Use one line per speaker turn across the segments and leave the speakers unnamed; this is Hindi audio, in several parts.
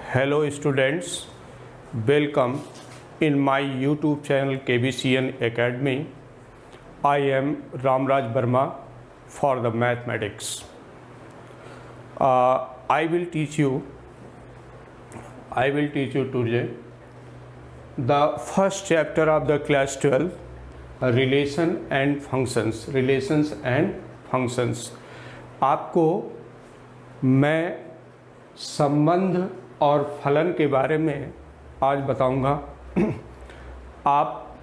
Hello students, welcome in my YouTube channel KBCN Academy. I am Ramraj Verma for the mathematics. I will teach you today the first chapter of the class 12, relations and functions. आपको मैं संबंध और फलन के बारे में आज बताऊंगा। आप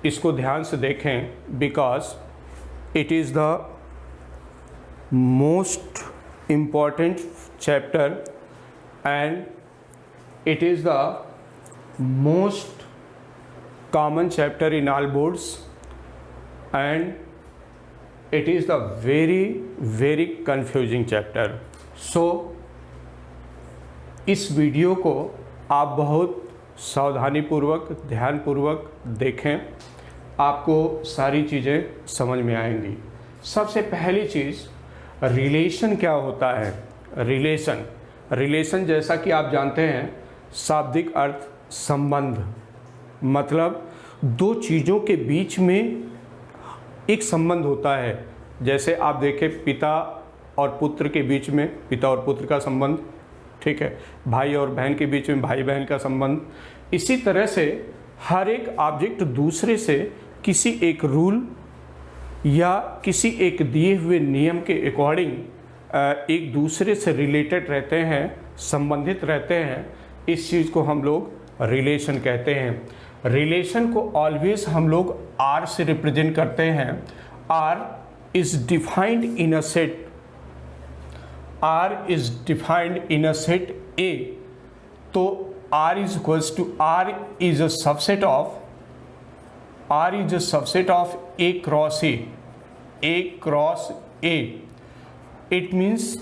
इसको ध्यान से देखें because it is the most important chapter and it is the most common chapter in all boards and it is the very confusing chapter. So इस वीडियो को आप बहुत सावधानीपूर्वक ध्यानपूर्वक देखें, आपको सारी चीज़ें समझ में आएंगी। सबसे पहली चीज़, रिलेशन क्या होता है। रिलेशन जैसा कि आप जानते हैं, शाब्दिक अर्थ संबंध, मतलब दो चीज़ों के बीच में एक संबंध होता है। जैसे आप देखें पिता और पुत्र के बीच में पिता और पुत्र का संबंध, ठीक है, भाई और बहन के बीच में भाई बहन का संबंध। इसी तरह से हर एक ऑब्जेक्ट दूसरे से किसी एक रूल या किसी एक दिए हुए नियम के अकॉर्डिंग एक दूसरे से रिलेटेड रहते हैं, संबंधित रहते हैं। इस चीज़ को हम लोग रिलेशन कहते हैं। रिलेशन को ऑलवेज हम लोग आर से रिप्रेजेंट करते हैं। R is defined in a set, R is defined in a set A. तो R is equals to R is a subset of A cross A. It means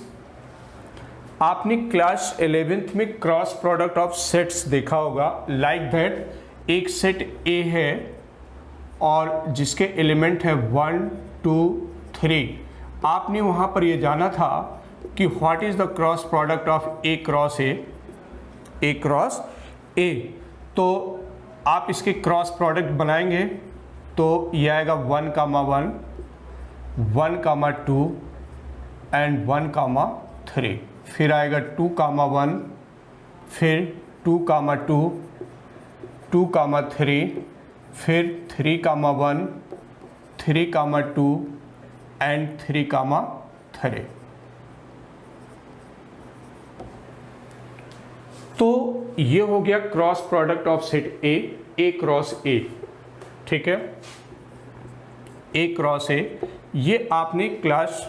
आपने क्लास 11th में क्रॉस प्रोडक्ट ऑफ सेट्स देखा होगा। लाइक दैट एक सेट ए है और जिसके एलिमेंट है 1 2 3। आपने वहाँ पर ये जाना था कि what is the cross product of A cross ए। तो आप इसके क्रॉस प्रोडक्ट बनाएंगे तो ये आएगा 1, 1, 2 एंड 1, 3। फिर आएगा 2, 1, फिर 2, 2, 2, 3, फिर 3, 1, 3, 2 एंड 3, 3। तो ये हो गया cross product of set A cross ए, ठीक है, ए क्रॉस ए। ये आपने क्लास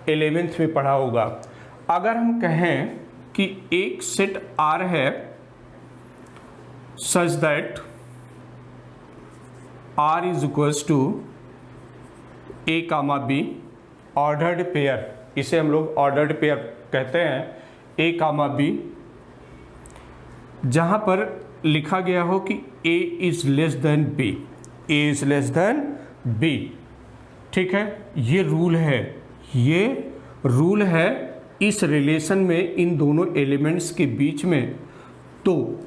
11th में पढ़ा होगा। अगर हम कहें कि एक सेट आर है such that R is equals to A, B, ordered pair, इसे हम लोग ordered pair कहते हैं, A, B, जहाँ पर लिखा गया हो कि A is less than B, ठीक है। ये रूल है इस रिलेशन में, इन दोनों एलिमेंट्स के बीच में। तो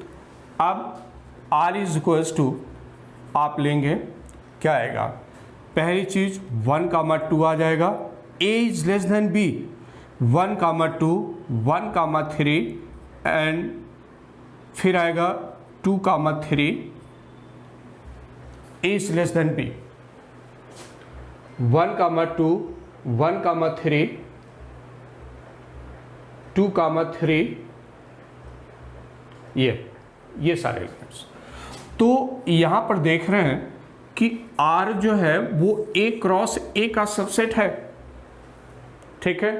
अब R इज इक्वल्स टू आप लेंगे, क्या आएगा, पहली चीज 1, 2 आ जाएगा। A is less than B, 1, 2, 1, 3 and फिर आएगा 2, 3। A is less than B, 1, 2, 1, 3, 2, 3, ये सारे एलिमेंट्स। तो यहाँ पर देख रहे हैं कि R जो है वो A क्रॉस A का सबसेट है, ठीक है।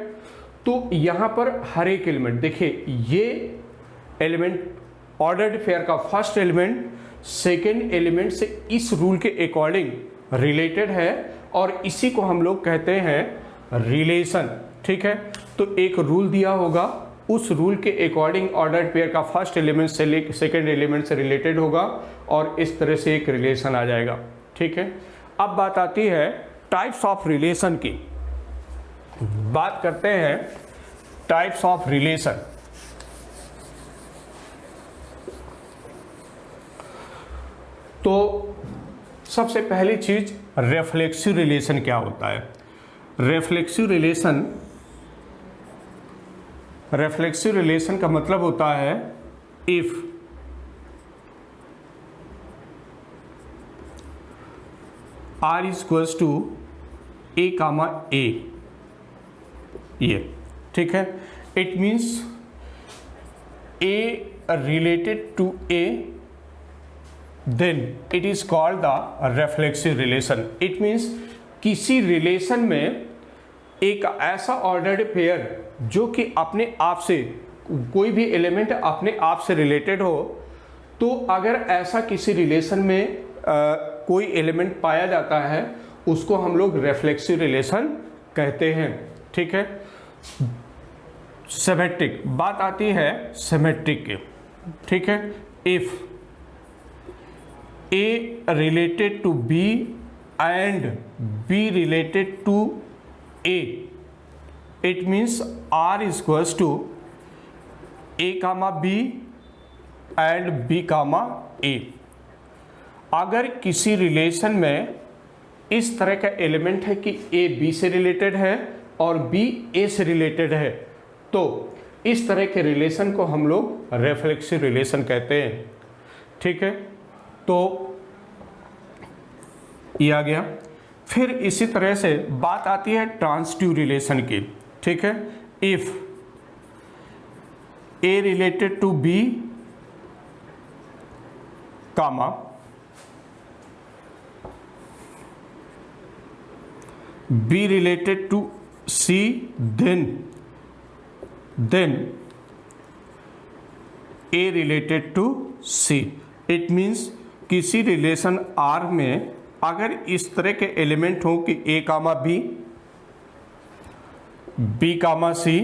तो यहाँ पर हर एक एलिमेंट देखिए, ये एलिमेंट ऑर्डर्ड पेयर का फर्स्ट एलिमेंट सेकेंड एलिमेंट से इस रूल के अकॉर्डिंग रिलेटेड है और इसी को हम लोग कहते हैं रिलेशन, ठीक है। तो एक रूल दिया होगा, उस रूल के अकॉर्डिंग ऑर्डर्ड पेयर का फर्स्ट एलिमेंट से सेकेंड एलिमेंट से रिलेटेड होगा और इस तरह से एक रिलेशन आ जाएगा, ठीक है। अब बात आती है टाइप्स ऑफ रिलेशन की। बात करते हैं टाइप्स ऑफ रिलेशन। तो सबसे पहली चीज रेफ्लेक्सिव रिलेशन क्या होता है। रेफ्लेक्सिव रिलेशन का मतलब होता है if R is equals to A comma A, ये ठीक है। It means A related to A, then it is called the reflexive relation. It means किसी रिलेशन में एक ऐसा ऑर्डर्ड पेयर जो कि अपने आप से कोई भी एलिमेंट अपने आप से रिलेटेड हो, तो अगर ऐसा किसी रिलेशन में कोई एलिमेंट पाया जाता है उसको हम लोग रेफ्लेक्सिव रिलेशन कहते हैं, ठीक है। सिमेट्रिक बात आती है सिमेट्रिक की, ठीक है। If A related to B and B related to A, it means R is equals to A comma B and B comma A. अगर किसी रिलेशन में इस तरह का एलिमेंट है कि ए बी से रिलेटेड है और बी ए से रिलेटेड है, तो इस तरह के रिलेशन को हम लोग रेफ्लेक्सिव रिलेशन कहते हैं, ठीक है। तो ये आ गया। फिर इसी तरह से बात आती है ट्रांसिटिव रिलेशन की, ठीक है। If A related to B comma B related to C, then A related to C. It means किसी रिलेशन R में अगर इस तरह के एलिमेंट हो कि A comma B, B comma C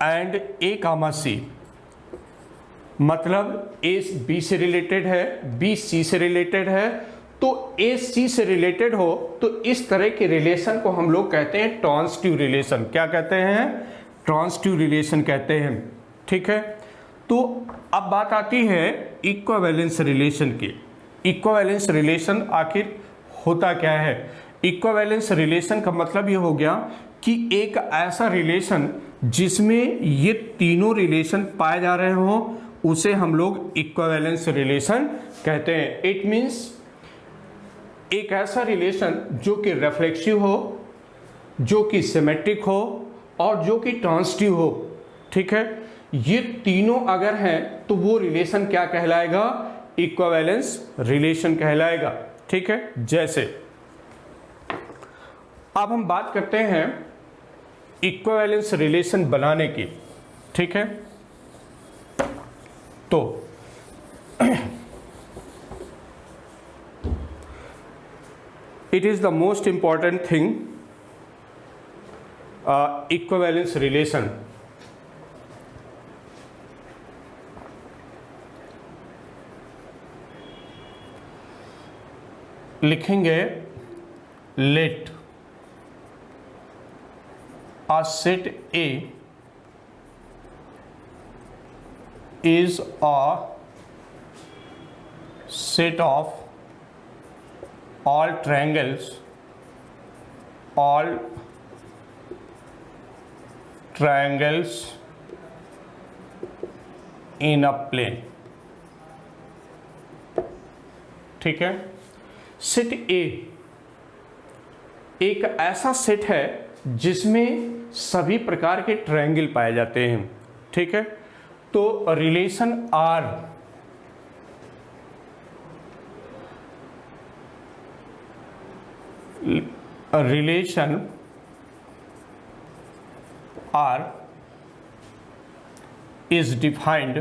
and A comma C, मतलब A B से रिलेटेड है, B C से रिलेटेड है, तो A C से रिलेटेड हो, तो इस तरह के रिलेशन को हम लोग कहते हैं ट्रांसिटिव रिलेशन। क्या कहते हैं? ट्रांसिटिव रिलेशन कहते हैं, ठीक है। तो अब बात आती है इक्विवेलेंस रिलेशन की। इक्विवेलेंस रिलेशन आखिर होता क्या है? इक्विवेलेंस रिलेशन का मतलब ये हो गया कि एक ऐसा रिलेशन जिसमें ये तीनों रिलेशन पाए जा रहे हों उसे हम लोग इक्विवेलेंस रिलेशन कहते हैं। इट मीन्स एक ऐसा रिलेशन जो कि रिफ्लेक्सिव हो, जो कि सिमेट्रिक हो और जो कि ट्रांसिटिव हो, ठीक है। ये तीनों अगर हैं तो वो रिलेशन क्या कहलाएगा? इक्विवेलेंस रिलेशन कहलाएगा, ठीक है। जैसे अब हम बात करते हैं इक्विवेलेंस रिलेशन बनाने की, ठीक है। तो it is the most important thing equivalence relation. लिखेंगे late a set A is a set of all triangles in a plane, ठीक है। सेट ए एक ऐसा सेट है जिसमें सभी प्रकार के ट्रायंगल पाए जाते हैं, ठीक है। तो relation R is defined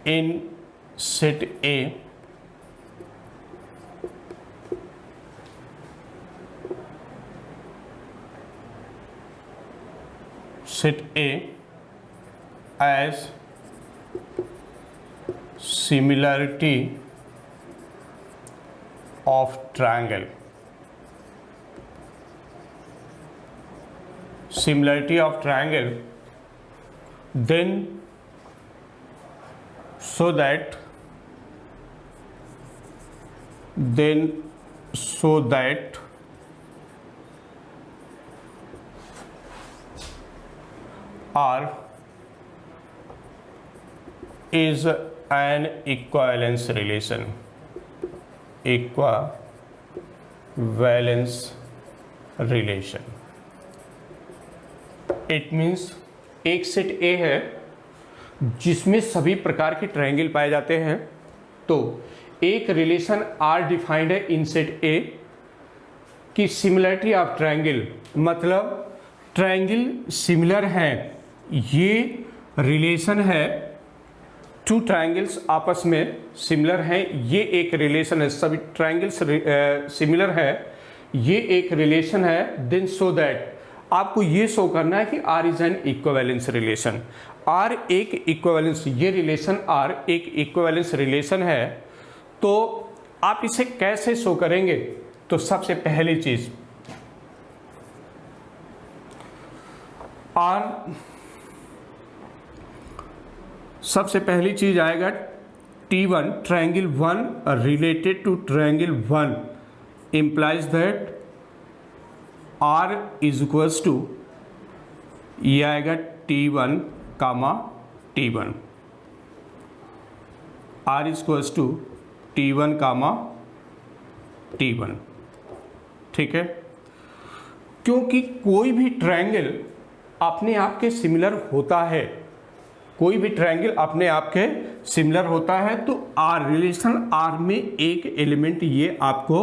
in set A as similarity of triangle. Similarity of triangle then so that R is an equivalence relation. Equivalence relation. It means एक सेट A है जिसमें सभी प्रकार के ट्रायंगल पाए जाते हैं, तो एक रिलेशन R डिफाइंड है इन सेट A की सिमिलरिटी ऑफ ट्रायंगल, मतलब ट्रायंगल सिमिलर हैं, ये रिलेशन है, टू ट्रायंगल्स आपस में सिमिलर हैं, ये एक रिलेशन है, सभी ट्रायंगल्स सिमिलर है, ये एक रिलेशन है। देन सो दैट आपको ये शो करना है कि R is an equivalence relation. R एक इक्विवेलेंस, ये रिलेशन R एक इक्विवेलेंस रिलेशन है। तो आप इसे कैसे शो करेंगे? तो सबसे पहली चीज R, सबसे पहली चीज आएगा T1 triangle 1 related to triangle 1 implies that R is equals to, ये आएगा T1 comma T1, R is equals to T1 comma T1। ठीक है, क्योंकि कोई भी ट्रायंगल अपने आप के सिमिलर होता है, कोई भी ट्रायंगल अपने आप के सिमिलर होता है, तो R रिलेशन R में एक एलिमेंट ये आपको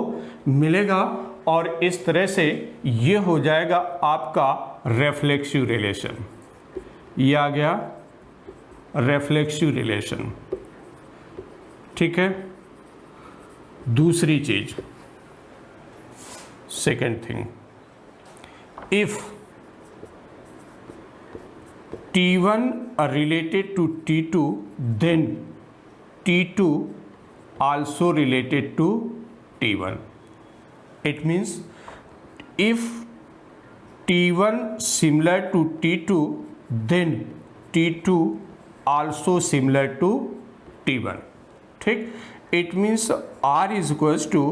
मिलेगा और इस तरह से ये हो जाएगा आपका रेफ्लेक्सिव रिलेशन। ये आ गया रेफ्लेक्सिव रिलेशन। ठीक है, दूसरी चीज, second thing, if T1 related to T2, then T2 also related to T1. It means if T1 similar to T2, then T2 also similar to T1. ठीक, it means R is equals to,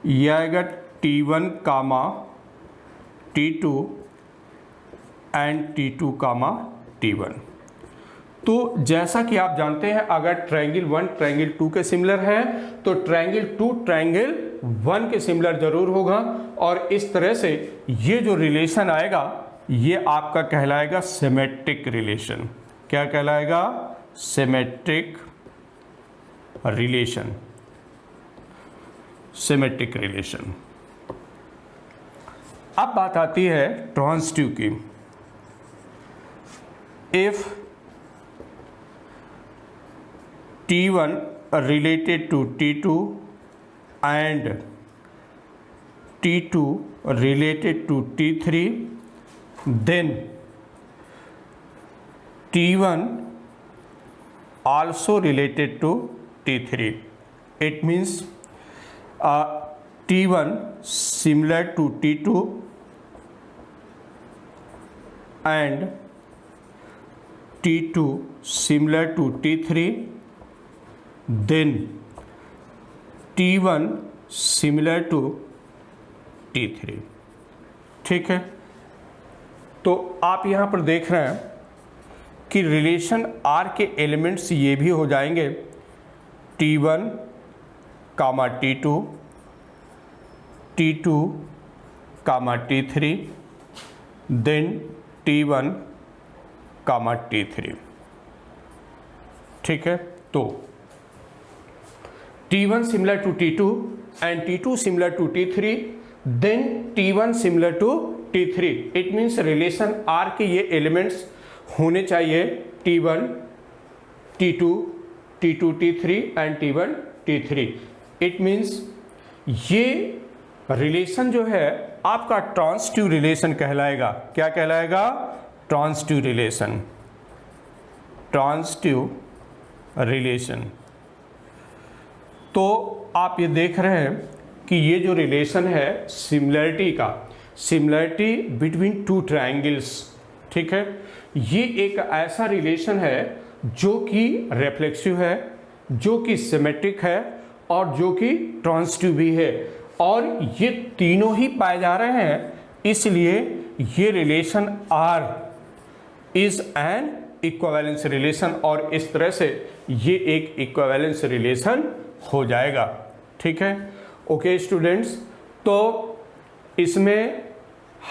ये आएगा T1 comma T2 and T2 comma T1। तो जैसा कि आप जानते हैं, अगर ट्रायंगल 1 ट्रायंगल 2 के सिमिलर है तो ट्रायंगल 2 ट्रायंगल 1 के सिमिलर जरूर होगा, और इस तरह से ये जो रिलेशन आएगा ये आपका कहलाएगा सिमेट्रिक रिलेशन। क्या कहलाएगा? Symmetric relation. Symmetric relation. अब बात आती है ट्रांजिटिव की। If T1 related to T2 and T2 related to T3, then T1 also related to T3. It means T1 similar to T2 and T2 similar to T3, then T1 similar to T3। ठीक है, तो आप यहाँ पर देख रहे हैं कि रिलेशन R के एलिमेंट्स ये भी हो जाएंगे T1 कामा T2, T2 कामा T3, देन T1 कामा T3। ठीक है, तो T1 similar to T2 and T2 similar to T3, then T1 similar to T3। It means relation R के ये एलिमेंट्स होने चाहिए T1 T2 T2 T3 and T1 T3। It means ये रिलेशन जो है आपका ट्रांजिटिव रिलेशन कहलाएगा। क्या कहलाएगा? Transitive relation. Transitive relation. तो आप ये देख रहे हैं कि ये जो रिलेशन है सिमिलरिटी का, सिमिलरिटी बिटवीन टू ट्रायंगल्स, ठीक है। ये एक ऐसा रिलेशन है जो कि रिफ्लेक्सिव है, जो कि सिमेट्रिक है और जो कि ट्रांजिटिव भी है, और ये तीनों ही पाए जा रहे हैं, इसलिए ये relation R is an equivalence relation, और इस तरह से ये एक इक्विवेलेंस रिलेशन हो जाएगा। ठीक है, ओके स्टूडेंट्स, तो इसमें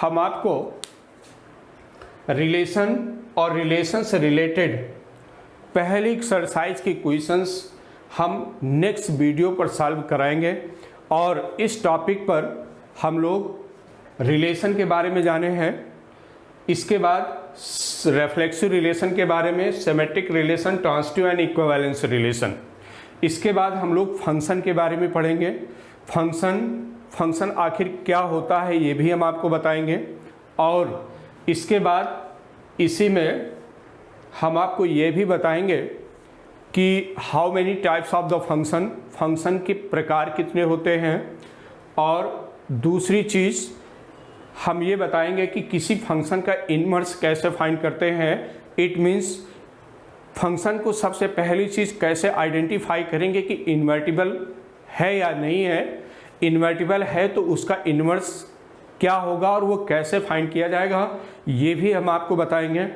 हम आपको रिलेशन और रिलेशन से रिलेटेड पहली एक्सरसाइज के क्वेश्चंस हम नेक्स्ट वीडियो पर सॉल्व कराएंगे, और इस टॉपिक पर हम लोग रिलेशन के बारे में जाने हैं, इसके बाद रिफ्लेक्सिव रिलेशन के बारे में, symmetric relation, transitive and equivalence relation, इसके बाद हम लोग फंक्शन के बारे में पढ़ेंगे। फंक्शन आखिर क्या होता है ये भी हम आपको बताएंगे, और इसके बाद इसी में हम आपको ये भी बताएंगे कि how many types of the function के प्रकार कितने होते हैं, और दूसरी चीज़ हम ये बताएंगे कि किसी फंक्शन का इनवर्स कैसे फाइंड करते हैं। इट मीन्स फंक्शन को सबसे पहली चीज़ कैसे आइडेंटिफाई करेंगे कि इन्वर्टिबल है या नहीं है, इन्वर्टिबल है तो उसका इनवर्स क्या होगा और वो कैसे फाइंड किया जाएगा, ये भी हम आपको बताएंगे।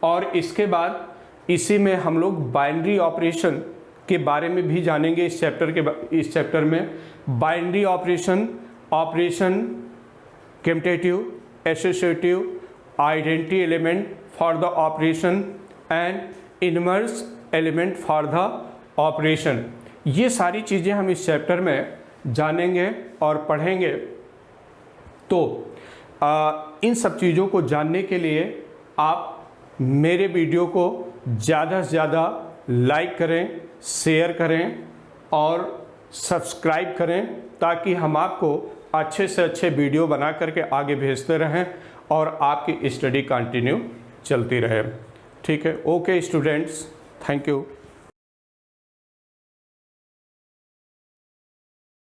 और इसके बाद इसी में हम लोग बाइनरी ऑपरेशन के बारे में भी जानेंगे। इस चैप्टर में binary operation, commutative, associative, identity element for the operation and inverse element for the operation, ये सारी चीज़ें हम इस चैप्टर में जानेंगे और पढ़ेंगे। तो इन सब चीज़ों को जानने के लिए आप मेरे वीडियो को ज़्यादा से ज़्यादा लाइक करें, शेयर करें और सब्सक्राइब करें, ताकि हम आपको अच्छे से अच्छे वीडियो बना करके आगे भेजते रहें और आपकी स्टडी कंटिन्यू चलती रहे। ठीक है, ओके स्टूडेंट्स, थैंक यू।